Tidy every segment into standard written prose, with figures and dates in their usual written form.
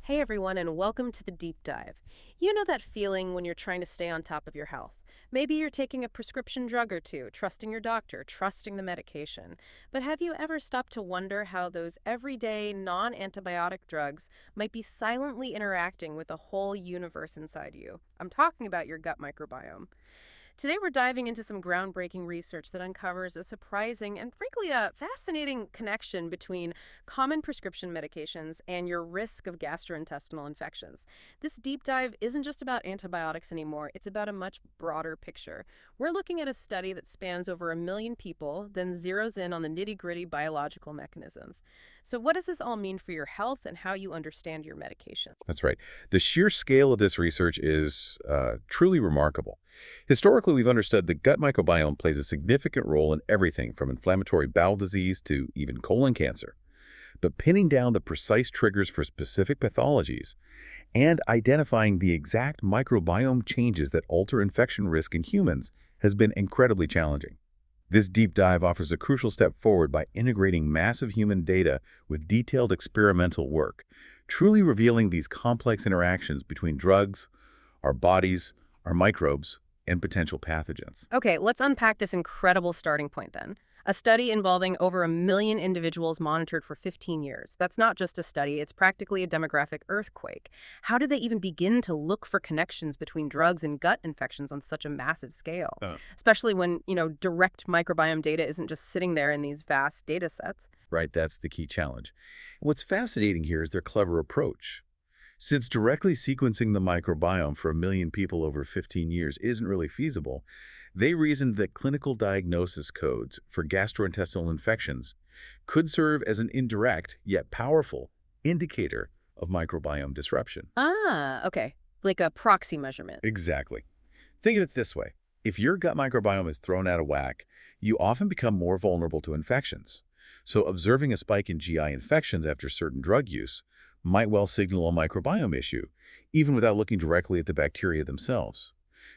Hey everyone, and welcome to the deep dive. You know that feeling when you're trying to stay on top of your health? Maybe you're taking a prescription drug or two, trusting your doctor, trusting the medication. But have you ever stopped to wonder how those everyday non-antibiotic drugs might be silently interacting with the whole universe inside you? I'm talking about your gut microbiome. Today, we're diving into some groundbreaking research that uncovers a surprising and, frankly, a fascinating connection between common prescription medications and your risk of gastrointestinal infections. This deep dive isn't just about antibiotics anymore, it's about a much broader picture. We're looking at a study that spans over 1 million people, then zeroes in on the nitty gritty biological mechanisms. So, what does this all mean for your health and how you understand your medications? That's right. The sheer scale of this research is truly remarkable. Historically, we've understood the gut microbiome plays a significant role in everything from inflammatory bowel disease to even colon cancer. But pinning down the precise triggers for specific pathologies and identifying the exact microbiome changes that alter infection risk in humans has been incredibly challenging. This deep dive offers a crucial step forward by integrating massive human data with detailed experimental work, truly revealing these complex interactions between drugs, our bodies, our microbes, and potential pathogens. Okay, let's unpack this incredible starting point then. A study involving over 1 million individuals monitored for 15 years. That's not just a study, it's practically a demographic earthquake. How did they even begin to look for connections between drugs and gut infections on such a massive scale? Especially when, direct microbiome data isn't just sitting there in these vast data sets. Right, that's the key challenge. What's fascinating here is their clever approach. Since directly sequencing the microbiome for 1 million people over 15 years isn't really feasible, they reasoned that clinical diagnosis codes for gastrointestinal infections could serve as an indirect, yet powerful, indicator of microbiome disruption. Ah, okay. Like a proxy measurement. Exactly. Think of it this way. If your gut microbiome is thrown out of whack, you often become more vulnerable to infections. So observing a spike in GI infections after certain drug use might well signal a microbiome issue, even without looking directly at the bacteria themselves.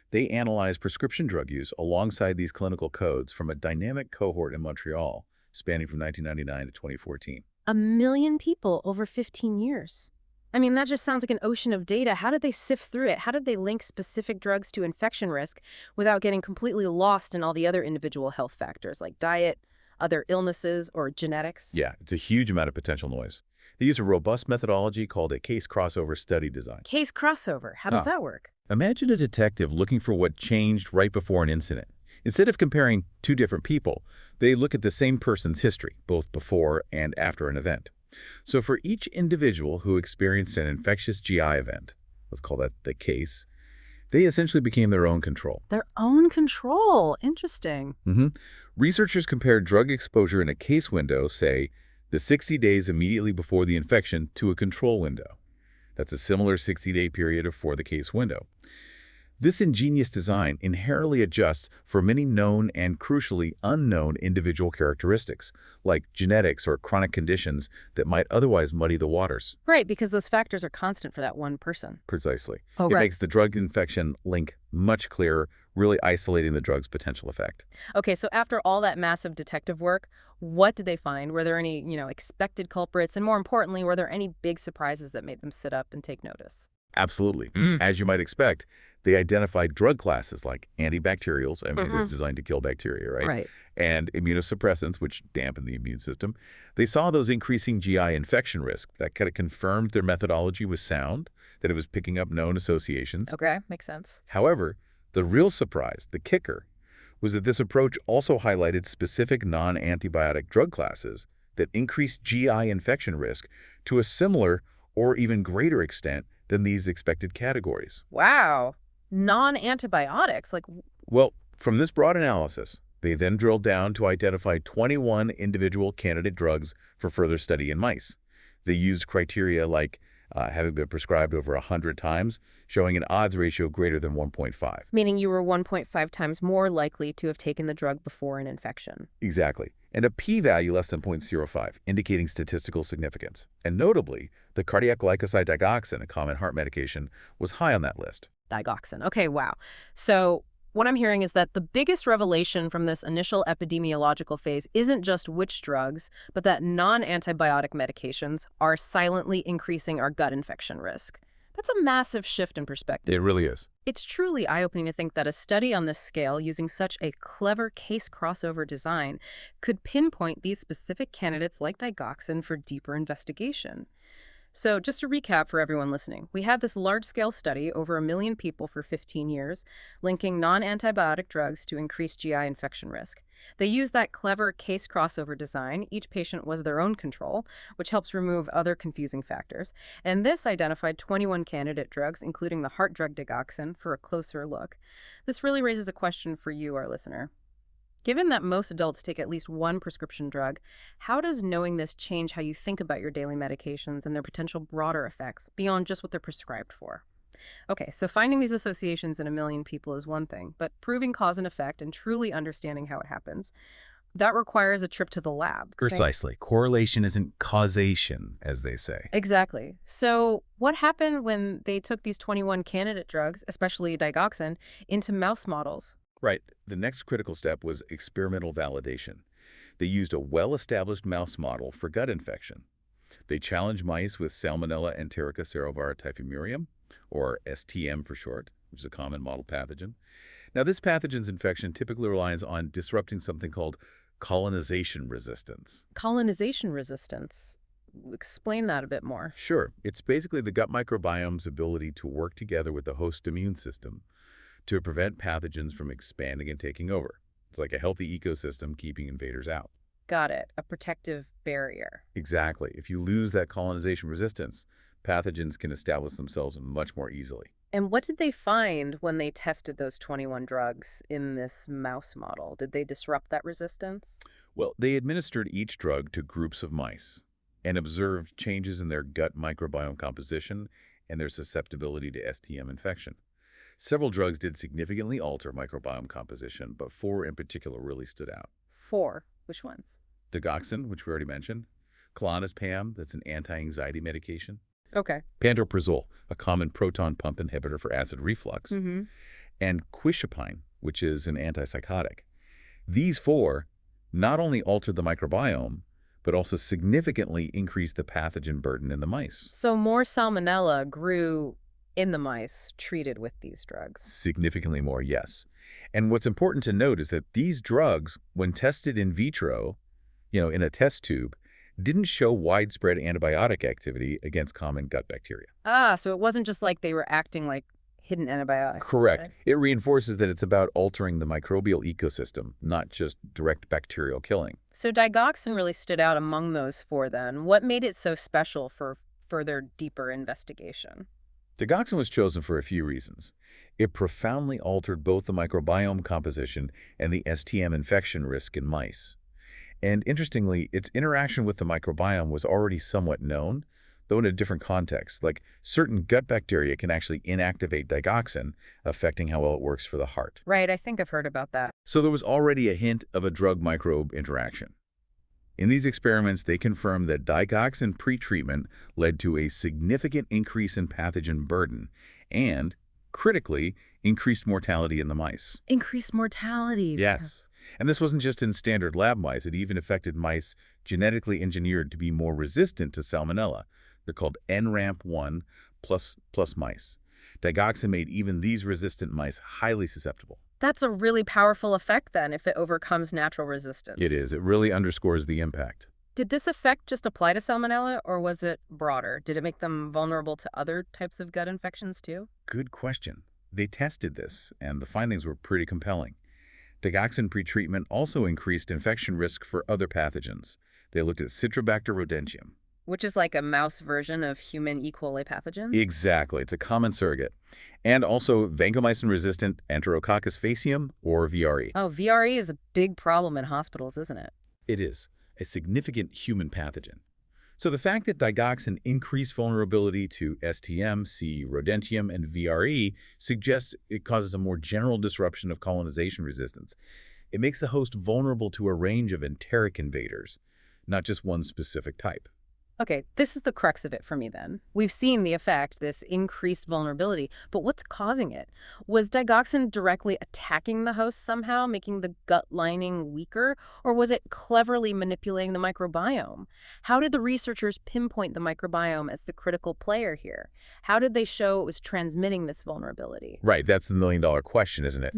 They analyzed prescription drug use alongside these clinical codes from a dynamic cohort in Montreal, spanning from 1999 to 2014. 1 million people over 15 years. I mean, that just sounds like an ocean of data. How did they sift through it? How did they link specific drugs to infection risk without getting completely lost in all the other individual health factors like diet, other illnesses, or genetics? Yeah, it's a huge amount of potential noise. They use a robust methodology called a case crossover study design. Case crossover. How does that work? Imagine a detective looking for what changed right before an incident. Instead of comparing two different people, they look at the same person's history, both before and after an event. So for each individual who experienced an infectious GI event, let's call that the case, they essentially became their own control. Their own control. Interesting. Researchers compared drug exposure in a case window, say, the 60 days immediately before the infection, to a control window. That's a similar 60-day period for the case window. This ingenious design inherently adjusts for many known and crucially unknown individual characteristics, like genetics or chronic conditions that might otherwise muddy the waters. Right, because those factors are constant for that one person. Precisely. Oh, It right. makes the drug infection link much clearer, really isolating the drug's potential effect. Okay, so after all that massive detective work, what did they find? Were there any, expected culprits? And more importantly, were there any big surprises that made them sit up and take notice? Absolutely. As you might expect, they identified drug classes like antibacterials, I mean, they're designed to kill bacteria, right? Right. And immunosuppressants, which dampen the immune system. They saw those increasing GI infection risk. That kind of confirmed their methodology was sound, that it was picking up known associations. Okay, makes sense. However, the real surprise, the kicker, was that this approach also highlighted specific non-antibiotic drug classes that increased GI infection risk to a similar or even greater extent than these expected categories. Wow. Non-antibiotics, like, Well, from this broad analysis, they then drilled down to identify 21 individual candidate drugs for further study in mice. They used criteria like having been prescribed over 100 times, showing an odds ratio greater than 1.5. meaning you were 1.5 times more likely to have taken the drug before an infection. Exactly. And a p-value less than 0.05, indicating statistical significance. And notably, the cardiac glycoside digoxin, a common heart medication, was high on that list. Digoxin. Okay, wow. So What I'm hearing is that the biggest revelation from this initial epidemiological phase isn't just which drugs, but that non-antibiotic medications are silently increasing our gut infection risk. That's a massive shift in perspective. It really is. It's truly eye-opening to think that a study on this scale using such a clever case crossover design could pinpoint these specific candidates like digoxin for deeper investigation. So just to recap for everyone listening, we had this large-scale study over 1 million people for 15 years, linking non-antibiotic drugs to increased GI infection risk. They used that clever case crossover design. Each patient was their own control, which helps remove other confusing factors. And this identified 21 candidate drugs, including the heart drug digoxin, for a closer look. This really raises a question for you, our listener. Given that most adults take at least one prescription drug, how does knowing this change how you think about your daily medications and their potential broader effects beyond just what they're prescribed for? Okay, so finding these associations in 1 million people is one thing, but proving cause and effect and truly understanding how it happens, that requires a trip to the lab. Precisely. Correlation isn't causation, as they say. Exactly. So what happened when they took these 21 candidate drugs, especially digoxin, into mouse models? Right. The next critical step was experimental validation. They used a well-established mouse model for gut infection. They challenged mice with Salmonella enterica-cerovara typhimurium, or STM for short, which is a common model pathogen. Now, this pathogen's infection typically relies on disrupting something called colonization resistance. Colonization resistance. Explain that a bit more. Sure. It's basically the gut microbiome's ability to work together with the host immune system to prevent pathogens from expanding and taking over. It's like a healthy ecosystem keeping invaders out. Got it. A protective barrier. Exactly. If you lose that colonization resistance, pathogens can establish themselves much more easily. And what did they find when they tested those 21 drugs in this mouse model? Did they disrupt that resistance? Well, they administered each drug to groups of mice and observed changes in their gut microbiome composition and their susceptibility to STM infection. Several drugs did significantly alter microbiome composition, but 4 in particular really stood out. 4? Which ones? Digoxin, which we already mentioned. Clonazepam, that's an anti-anxiety medication. Okay. Pantoprazole, a common proton pump inhibitor for acid reflux. Mm-hmm. And quizapine, which is an antipsychotic. These 4 not only altered the microbiome, but also significantly increased the pathogen burden in the mice. So more Salmonella grew in the mice treated with these drugs. Significantly more, yes. And what's important to note is that these drugs, when tested in vitro, in a test tube, didn't show widespread antibiotic activity against common gut bacteria. Ah, so it wasn't just like they were acting like hidden antibiotics. Correct. Right? It reinforces that it's about altering the microbial ecosystem, not just direct bacterial killing. So digoxin really stood out among those 4 then. What made it so special for further deeper investigation? Digoxin was chosen for a few reasons. It profoundly altered both the microbiome composition and the STM infection risk in mice. And interestingly, its interaction with the microbiome was already somewhat known, though in a different context. Like certain gut bacteria can actually inactivate digoxin, affecting how well it works for the heart. Right, I think I've heard about that. So there was already a hint of a drug-microbe interaction. In these experiments, they confirmed that digoxin pretreatment led to a significant increase in pathogen burden and, critically, increased mortality in the mice. Increased mortality. Yes. And this wasn't just in standard lab mice. It even affected mice genetically engineered to be more resistant to Salmonella. They're called NRAMP1 plus mice. Digoxin made even these resistant mice highly susceptible. That's a really powerful effect then if it overcomes natural resistance. It is. It really underscores the impact. Did this effect just apply to Salmonella or was it broader? Did it make them vulnerable to other types of gut infections too? Good question. They tested this, and the findings were pretty compelling. Digoxin pretreatment also increased infection risk for other pathogens. They looked at Citrobacter rodentium. Which is like a mouse version of human E. coli pathogens? Exactly. It's a common surrogate. And also vancomycin-resistant Enterococcus faecium, or VRE. Oh, VRE is a big problem in hospitals, isn't it? It is a significant human pathogen. So the fact that digoxin increased vulnerability to STM, C. rodentium, and VRE suggests it causes a more general disruption of colonization resistance. It makes the host vulnerable to a range of enteric invaders, not just one specific type. Okay, this is the crux of it for me then. We've seen the effect, this increased vulnerability, but what's causing it? Was digoxin directly attacking the host somehow, making the gut lining weaker, or was it cleverly manipulating the microbiome? How did the researchers pinpoint the microbiome as the critical player here? How did they show it was transmitting this vulnerability? Right, that's the million-dollar question, isn't it?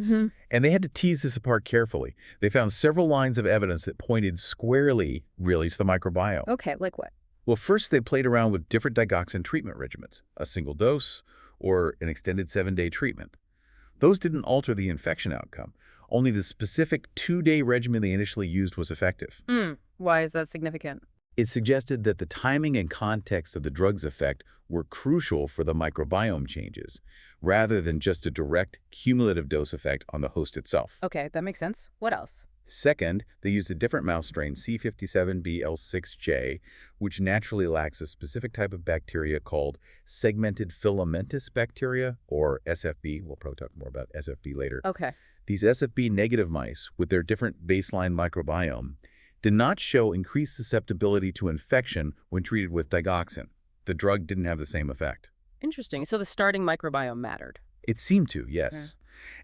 And they had to tease this apart carefully. They found several lines of evidence that pointed squarely, really, to the microbiome. Okay, like what? Well, first they played around with different digoxin treatment regimens, a single dose or an extended 7-day treatment. Those didn't alter the infection outcome. Only the specific 2-day regimen they initially used was effective. Why is that significant? It suggested that the timing and context of the drug's effect were crucial for the microbiome changes, rather than just a direct cumulative dose effect on the host itself. Okay, that makes sense. What else? Second, they used a different mouse strain, C57BL6J, which naturally lacks a specific type of bacteria called segmented filamentous bacteria, or SFB. We'll probably talk more about SFB later. Okay. These SFB-negative mice, with their different baseline microbiome, did not show increased susceptibility to infection when treated with digoxin. The drug didn't have the same effect. Interesting. So the starting microbiome mattered. It seemed to, yes.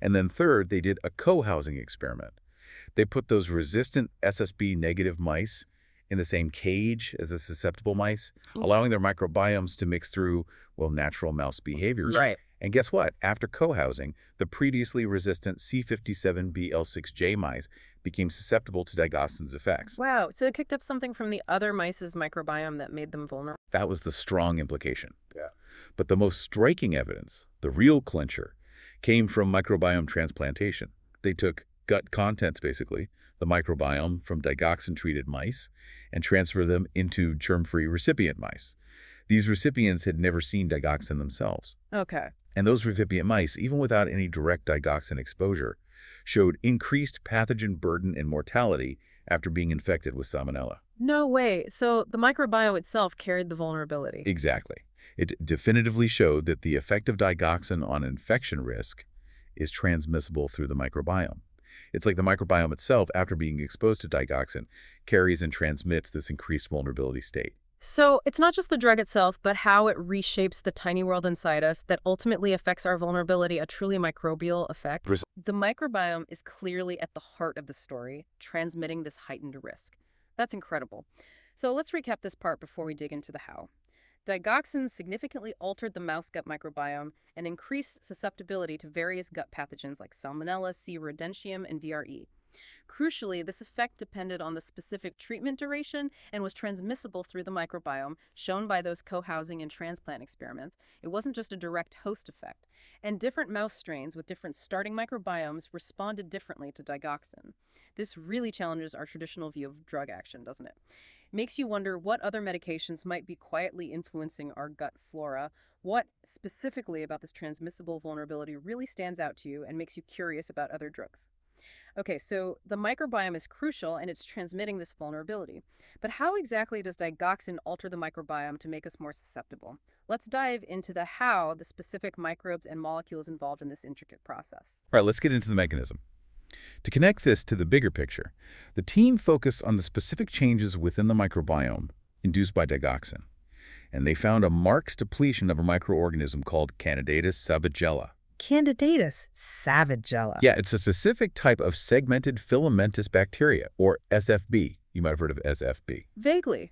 And then third, they did a co-housing experiment. They put those resistant SSB-negative mice in the same cage as the susceptible mice, allowing their microbiomes to mix through, well, natural mouse behaviors. Right. And guess what? After co-housing, the previously resistant C57BL6J mice became susceptible to digoxin's effects. Wow. So it kicked up something from the other mice's microbiome that made them vulnerable. That was the strong implication. Yeah. But the most striking evidence, the real clincher, came from microbiome transplantation. They took gut contents, basically, the microbiome from digoxin-treated mice, and transfer them into germ-free recipient mice. These recipients had never seen digoxin themselves. Okay. And those recipient mice, even without any direct digoxin exposure, showed increased pathogen burden and mortality after being infected with Salmonella. No way. So the microbiome itself carried the vulnerability. Exactly. It definitively showed that the effect of digoxin on infection risk is transmissible through the microbiome. It's like the microbiome itself, after being exposed to digoxin, carries and transmits this increased vulnerability state. So it's not just the drug itself, but how it reshapes the tiny world inside us that ultimately affects our vulnerability, a truly microbial effect. The microbiome is clearly at the heart of the story, transmitting this heightened risk. That's incredible. So let's recap this part before we dig into the how. Digoxin significantly altered the mouse gut microbiome and increased susceptibility to various gut pathogens like Salmonella, C. rodentium, and VRE. Crucially, this effect depended on the specific treatment duration and was transmissible through the microbiome, shown by those co-housing and transplant experiments. It wasn't just a direct host effect. And different mouse strains with different starting microbiomes responded differently to digoxin. This really challenges our traditional view of drug action, doesn't it? Makes you wonder what other medications might be quietly influencing our gut flora. What specifically about this transmissible vulnerability really stands out to you and makes you curious about other drugs? Okay, so the microbiome is crucial and it's transmitting this vulnerability. But how exactly does digoxin alter the microbiome to make us more susceptible? Let's dive into the how, the specific microbes and molecules involved in this intricate process. All right, let's get into the mechanism. To connect this to the bigger picture, the team focused on the specific changes within the microbiome induced by digoxin, and they found a marked depletion of a microorganism called Candidatus sabigella. Candidatus sabigella. Yeah, it's a specific type of segmented filamentous bacteria, or SFB. You might have heard of SFB. Vaguely.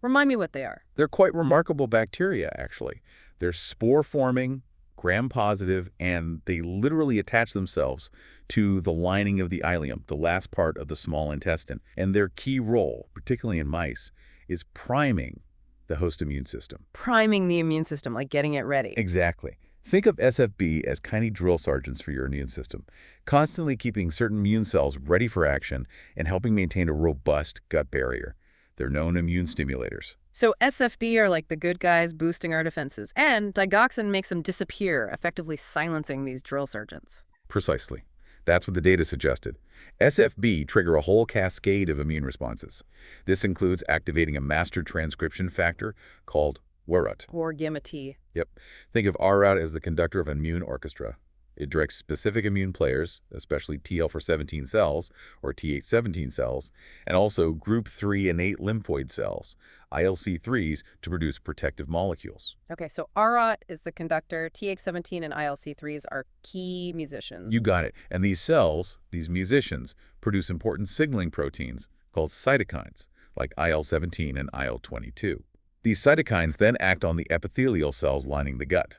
Remind me what they are. They're quite remarkable bacteria, actually. They're spore-forming, gram-positive, and they literally attach themselves to the lining of the ileum, the last part of the small intestine. And their key role, particularly in mice, is priming the host immune system. Priming the immune system, like getting it ready. Exactly. Think of SFB as tiny drill sergeants for your immune system, constantly keeping certain immune cells ready for action and helping maintain a robust gut barrier. They're known immune stimulators. So SFB are like the good guys boosting our defenses, and digoxin makes them disappear, effectively silencing these drill sergeants. Precisely. That's what the data suggested. SFB trigger a whole cascade of immune responses. This includes activating a master transcription factor called WRUT. Or gamma T. Yep. Think of RUT as the conductor of an immune orchestra. It directs specific immune players, especially TL417 cells, or Th17 cells, and also group 3 innate lymphoid cells, ILC3s, to produce protective molecules. Okay, so ROT is the conductor, TH17 and ILC3s are key musicians. You got it. And these cells, these musicians, produce important signaling proteins called cytokines, like IL-17 and IL-22. These cytokines then act on the epithelial cells lining the gut.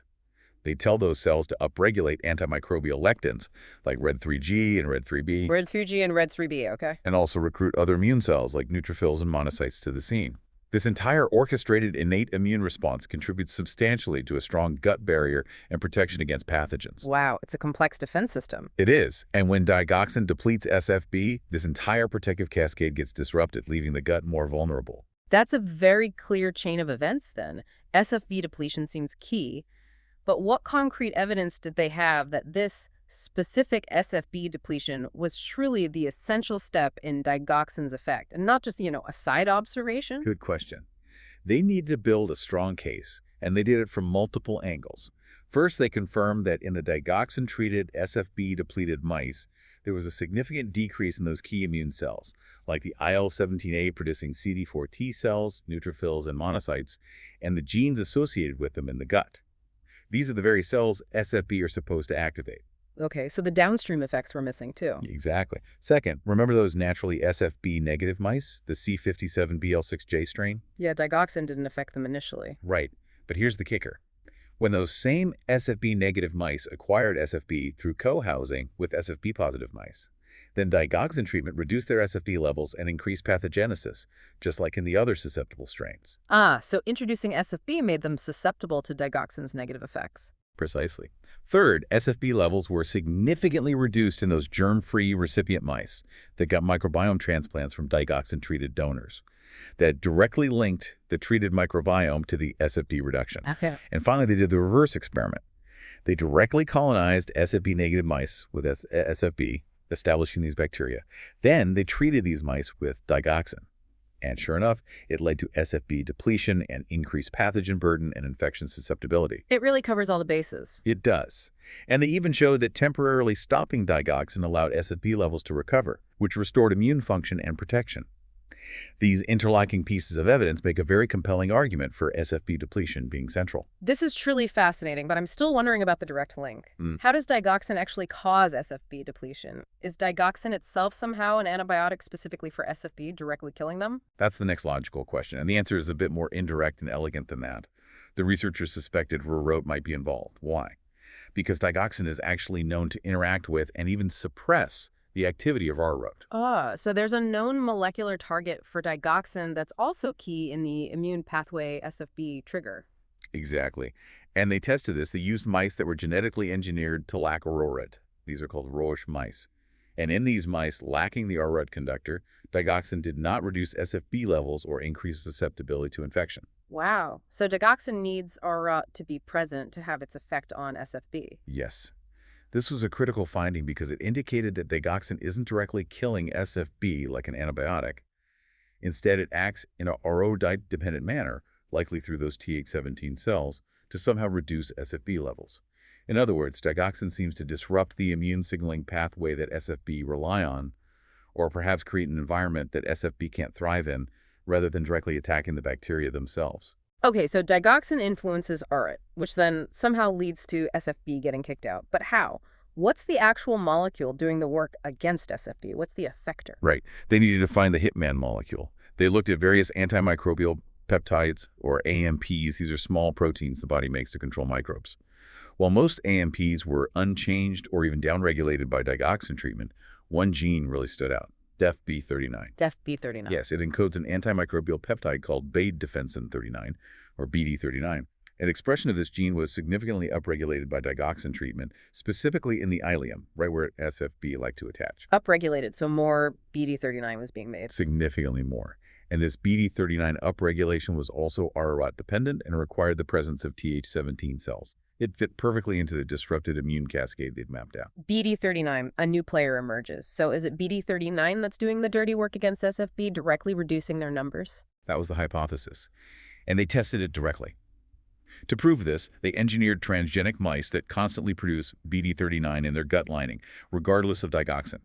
They tell those cells to upregulate antimicrobial lectins, like RED3G and RED3B, RED3G and RED3B, okay? and also recruit other immune cells like neutrophils and monocytes to the scene. This entire orchestrated innate immune response contributes substantially to a strong gut barrier and protection against pathogens. Wow, it's a complex defense system. It is, and when digoxin depletes SFB, this entire protective cascade gets disrupted, leaving the gut more vulnerable. That's a very clear chain of events then. SFB depletion seems key, but what concrete evidence did they have that this specific SFB depletion was truly the essential step in digoxin's effect, and not just, a side observation? Good question. They needed to build a strong case, and they did it from multiple angles. First, they confirmed that in the digoxin-treated SFB-depleted mice, there was a significant decrease in those key immune cells, like the IL-17A producing CD4 T cells, neutrophils, and monocytes, and the genes associated with them in the gut. These are the very cells SFB are supposed to activate. Okay, so the downstream effects were missing too. Exactly. Second, remember those naturally SFB-negative mice, the C57BL6J strain? Yeah, digoxin didn't affect them initially. Right. But here's the kicker. When those same SFB-negative mice acquired SFB through co-housing with SFB-positive mice, then digoxin treatment reduced their SFB levels and increased pathogenesis, just like in the other susceptible strains. Ah, so introducing SFB made them susceptible to digoxin's negative effects. Precisely. Third, SFB levels were significantly reduced in those germ-free recipient mice that got microbiome transplants from digoxin-treated donors. That directly linked the treated microbiome to the SFB reduction. Okay. And finally, they did the reverse experiment. They directly colonized SFB-negative mice with SFB, establishing these bacteria. Then they treated these mice with digoxin. And sure enough, it led to SFB depletion and increased pathogen burden and infection susceptibility. It really covers all the bases. It does. And they even showed that temporarily stopping digoxin allowed SFB levels to recover, which restored immune function and protection. These interlocking pieces of evidence make a very compelling argument for SFB depletion being central. This is truly fascinating, but I'm still wondering about the direct link. How does digoxin actually cause SFB depletion? Is digoxin itself somehow an antibiotic specifically for SFB, directly killing them? That's the next logical question, and the answer is a bit more indirect and elegant than that. The researchers suspected ROT might be involved. Why? Because digoxin is actually known to interact with and even suppress the activity of ROT. Ah, so there's a known molecular target for digoxin that's also key in the immune pathway SFB trigger. Exactly. And they tested this. They used mice that were genetically engineered to lack ROT. These are called Roche mice. And in these mice lacking the ROT conductor, digoxin did not reduce SFB levels or increase susceptibility to infection. Wow. So digoxin needs ROT to be present to have its effect on SFB. Yes. This was a critical finding because it indicated that digoxin isn't directly killing SFB like an antibiotic. Instead, it acts in a ROT-dependent manner, likely through those Th17 cells, to somehow reduce SFB levels. In other words, digoxin seems to disrupt the immune signaling pathway that SFB rely on, or perhaps create an environment that SFB can't thrive in, rather than directly attacking the bacteria themselves. Okay, so digoxin influences ROT, which then somehow leads to SFB getting kicked out. But how? What's the actual molecule doing the work against SFB? What's the effector? Right. They needed to find the hitman molecule. They looked at various antimicrobial peptides, or AMPs. These are small proteins the body makes to control microbes. While most AMPs were unchanged or even downregulated by digoxin treatment, one gene really stood out. DefB39. DefB39. Yes, it encodes an antimicrobial peptide called β-defensin 39, or BD39. An expression of this gene was significantly upregulated by digoxin treatment, specifically in the ileum, right where SFB like to attach. Upregulated, so more BD39 was being made. Significantly more. And this BD39 upregulation was also ROT-dependent and required the presence of Th17 cells. It fit perfectly into the disrupted immune cascade they'd mapped out. BD39, a new player emerges. So is it BD39 that's doing the dirty work against SFB, directly reducing their numbers? That was the hypothesis. And they tested it directly. To prove this, they engineered transgenic mice that constantly produce BD39 in their gut lining, regardless of digoxin.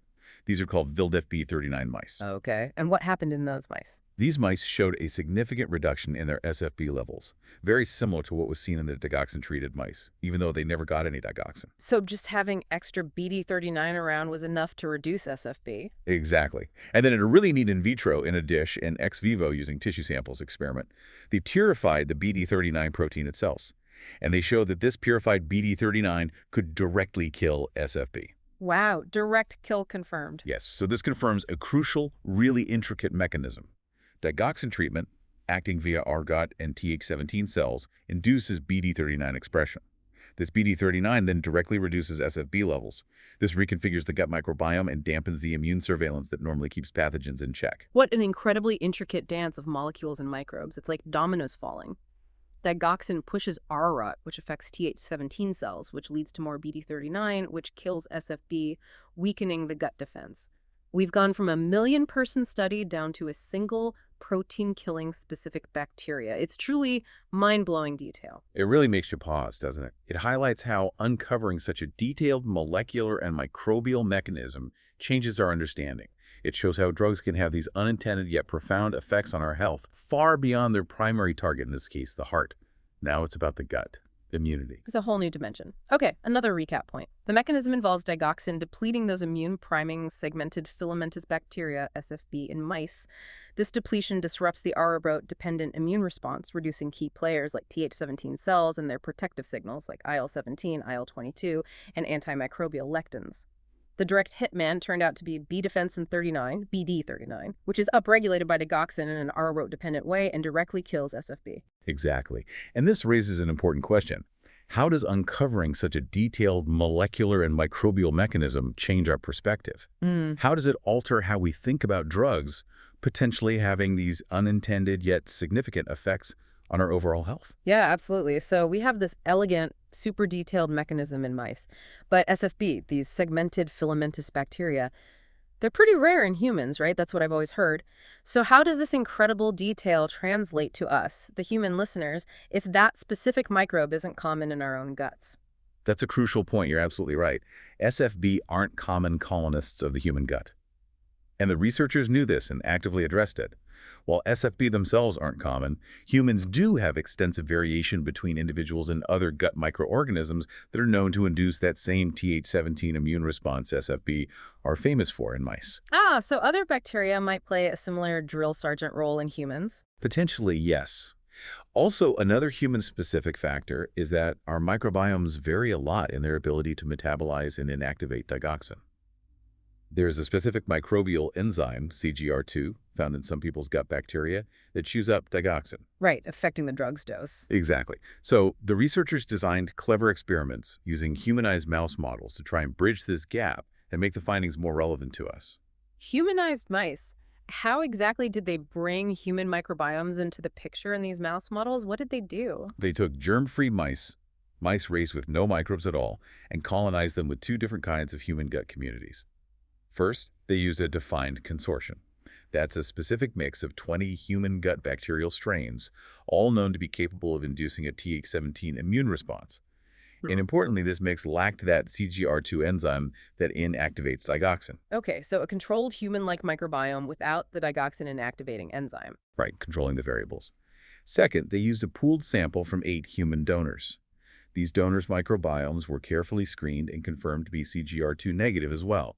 These are called VLDF-B39 mice. Okay. And what happened in those mice? These mice showed a significant reduction in their SFB levels, very similar to what was seen in the digoxin-treated mice, even though they never got any digoxin. So just having extra BD39 around was enough to reduce SFB? Exactly. And then in a really neat in vitro in a dish and ex vivo using tissue samples experiment, they purified the BD39 protein itself. And they showed that this purified BD39 could directly kill SFB. Wow, direct kill confirmed. Yes, so this confirms a crucial, really intricate mechanism. Digoxin treatment, acting via our gut and Th17 cells, induces BD39 expression. This BD39 then directly reduces SFB levels. This reconfigures the gut microbiome and dampens the immune surveillance that normally keeps pathogens in check. What an incredibly intricate dance of molecules and microbes. It's like dominoes falling. Digoxin pushes RROT, which affects Th17 cells, which leads to more BD39, which kills SFB, weakening the gut defense. We've gone from a 1 million-person study down to a single protein-killing specific bacteria. It's truly mind-blowing detail. It really makes you pause, doesn't it? It highlights how uncovering such a detailed molecular and microbial mechanism changes our understanding. It shows how drugs can have these unintended yet profound effects on our health, far beyond their primary target, in this case, the heart. Now it's about the gut. Immunity. It's a whole new dimension. Okay, another recap point. The mechanism involves digoxin depleting those immune-priming segmented filamentous bacteria, SFB, in mice. This depletion disrupts the RROT-dependent immune response, reducing key players like Th17 cells and their protective signals like IL-17, IL-22, and antimicrobial lectins. The direct hitman turned out to be β-defensin 39, BD39, which is upregulated by digoxin in an RROT-dependent way and directly kills SFB. Exactly. And this raises an important question. How does uncovering such a detailed molecular and microbial mechanism change our perspective? How does it alter how we think about drugs, potentially having these unintended yet significant effects on our overall health? Yeah, absolutely. So we have this elegant, super detailed mechanism in mice. But SFB, these segmented filamentous bacteria, they're pretty rare in humans, right? That's what I've always heard. So how does this incredible detail translate to us, the human listeners, if that specific microbe isn't common in our own guts? That's a crucial point. You're absolutely right. SFB aren't common colonists of the human gut. And the researchers knew this and actively addressed it. While SFB themselves aren't common, humans do have extensive variation between individuals and other gut microorganisms that are known to induce that same Th17 immune response SFB are famous for in mice. Ah, so other bacteria might play a similar drill sergeant role in humans? Potentially, yes. Also, another human-specific factor is that our microbiomes vary a lot in their ability to metabolize and inactivate digoxin. There's a specific microbial enzyme, CGR2, found in some people's gut bacteria that chews up digoxin. Right, affecting the drug's dose. Exactly. So the researchers designed clever experiments using humanized mouse models to try and bridge this gap and make the findings more relevant to us. Humanized mice. How exactly did they bring human microbiomes into the picture in these mouse models? What did they do? They took germ-free mice raised with no microbes at all, and colonized them with 2 different kinds of human gut communities. First, they used a defined consortium. That's a specific mix of 20 human gut bacterial strains, all known to be capable of inducing a Th17 immune response. And importantly, this mix lacked that CGR2 enzyme that inactivates digoxin. Okay, so a controlled human-like microbiome without the digoxin inactivating enzyme. Right, controlling the variables. Second, they used a pooled sample from 8 human donors. These donors' microbiomes were carefully screened and confirmed to be CGR2 negative as well.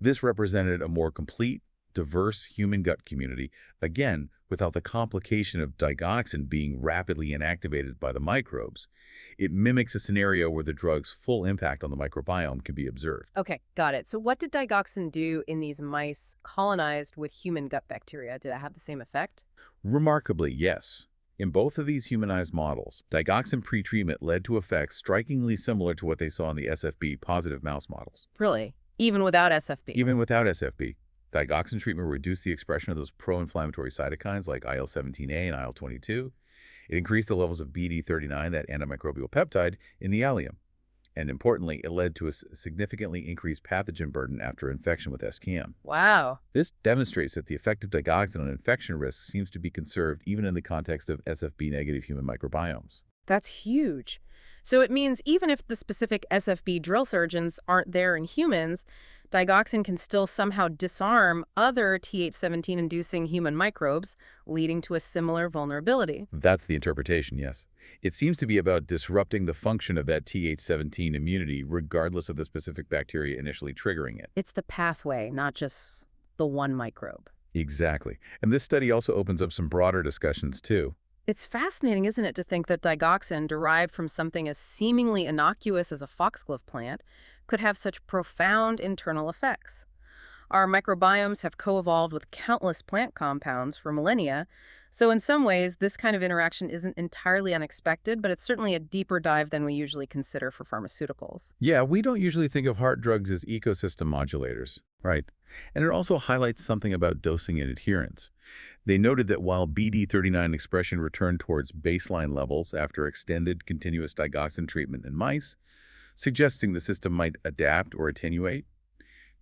This represented a more complete, diverse human gut community, again, without the complication of digoxin being rapidly inactivated by the microbes. It mimics a scenario where the drug's full impact on the microbiome can be observed. Okay, got it. So what did digoxin do in these mice colonized with human gut bacteria? Did it have the same effect? Remarkably, yes. In both of these humanized models, digoxin pretreatment led to effects strikingly similar to what they saw in the SFB-positive mouse models. Really? Even without SFB? Even without SFB, digoxin treatment reduced the expression of those pro-inflammatory cytokines like IL-17A and IL-22. It increased the levels of BD39, that antimicrobial peptide, in the ileum. And importantly, it led to a significantly increased pathogen burden after infection with SCAM. Wow. This demonstrates that the effect of digoxin on infection risk seems to be conserved even in the context of SFB-negative human microbiomes. That's huge. So it means even if the specific SFB drill surgeons aren't there in humans, digoxin can still somehow disarm other Th17-inducing human microbes, leading to a similar vulnerability. That's the interpretation, yes. It seems to be about disrupting the function of that Th17 immunity regardless of the specific bacteria initially triggering it. It's the pathway, not just the one microbe. Exactly. And this study also opens up some broader discussions, too. It's fascinating, isn't it, to think that digoxin, derived from something as seemingly innocuous as a foxglove plant, could have such profound internal effects. Our microbiomes have co-evolved with countless plant compounds for millennia, so in some ways, this kind of interaction isn't entirely unexpected, but it's certainly a deeper dive than we usually consider for pharmaceuticals. Yeah, we don't usually think of heart drugs as ecosystem modulators, right? And it also highlights something about dosing and adherence. They noted that while BD39 expression returned towards baseline levels after extended continuous digoxin treatment in mice, suggesting the system might adapt or attenuate,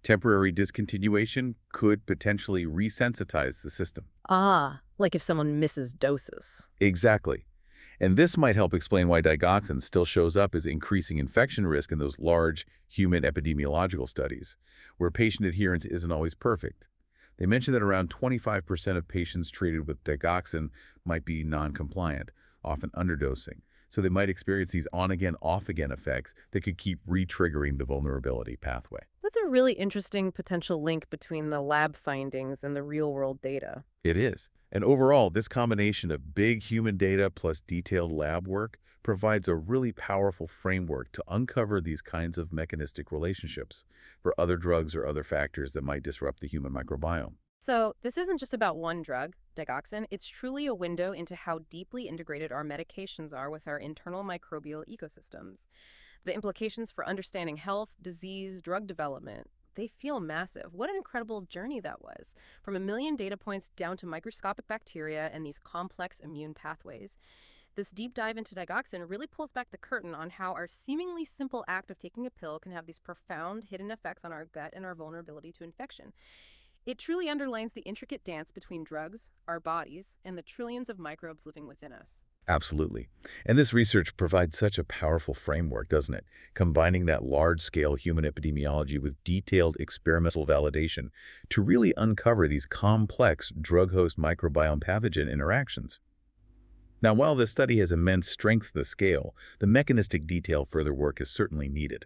temporary discontinuation could potentially resensitize the system. Ah, like if someone misses doses. Exactly. And this might help explain why digoxin still shows up as increasing infection risk in those large human epidemiological studies, where patient adherence isn't always perfect. They mentioned that around 25% of patients treated with digoxin might be non-compliant, often underdosing. So they might experience these on-again, off-again effects that could keep re-triggering the vulnerability pathway. That's a really interesting potential link between the lab findings and the real-world data. It is. And overall, this combination of big human data plus detailed lab work provides a really powerful framework to uncover these kinds of mechanistic relationships for other drugs or other factors that might disrupt the human microbiome. So this isn't just about one drug, digoxin. It's truly a window into how deeply integrated our medications are with our internal microbial ecosystems. The implications for understanding health, disease, drug development, they feel massive. What an incredible journey that was. From a million data points down to microscopic bacteria and these complex immune pathways. This deep dive into digoxin really pulls back the curtain on how our seemingly simple act of taking a pill can have these profound hidden effects on our gut and our vulnerability to infection. It truly underlines the intricate dance between drugs, our bodies, and the trillions of microbes living within us. Absolutely. And this research provides such a powerful framework, doesn't it? Combining that large-scale human epidemiology with detailed experimental validation to really uncover these complex drug-host microbiome pathogen interactions. Now, while this study has immense strength to the scale, the mechanistic detail further work is certainly needed.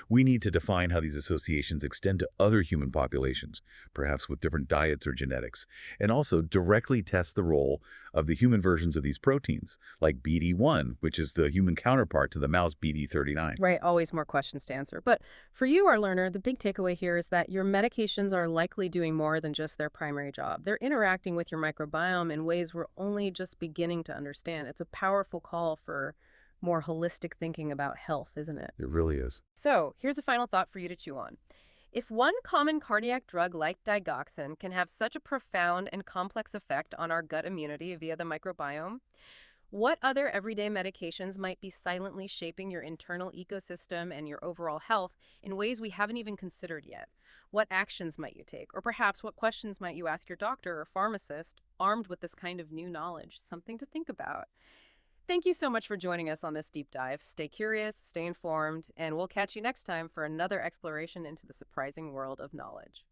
We need to define how these associations extend to other human populations, perhaps with different diets or genetics, and also directly test the role of the human versions of these proteins, like BD1, which is the human counterpart to the mouse BD39. Right, always more questions to answer. But for you, our learner, the big takeaway here is that your medications are likely doing more than just their primary job. They're interacting with your microbiome in ways we're only just beginning to understand. It's a powerful call for more holistic thinking about health, isn't it? It really is. So, here's a final thought for you to chew on. If one common cardiac drug like digoxin can have such a profound and complex effect on our gut immunity via the microbiome, what other everyday medications might be silently shaping your internal ecosystem and your overall health in ways we haven't even considered yet? What actions might you take? Or perhaps what questions might you ask your doctor or pharmacist armed with this kind of new knowledge? Something to think about. Thank you so much for joining us on this deep dive. Stay curious, stay informed, and we'll catch you next time for another exploration into the surprising world of knowledge.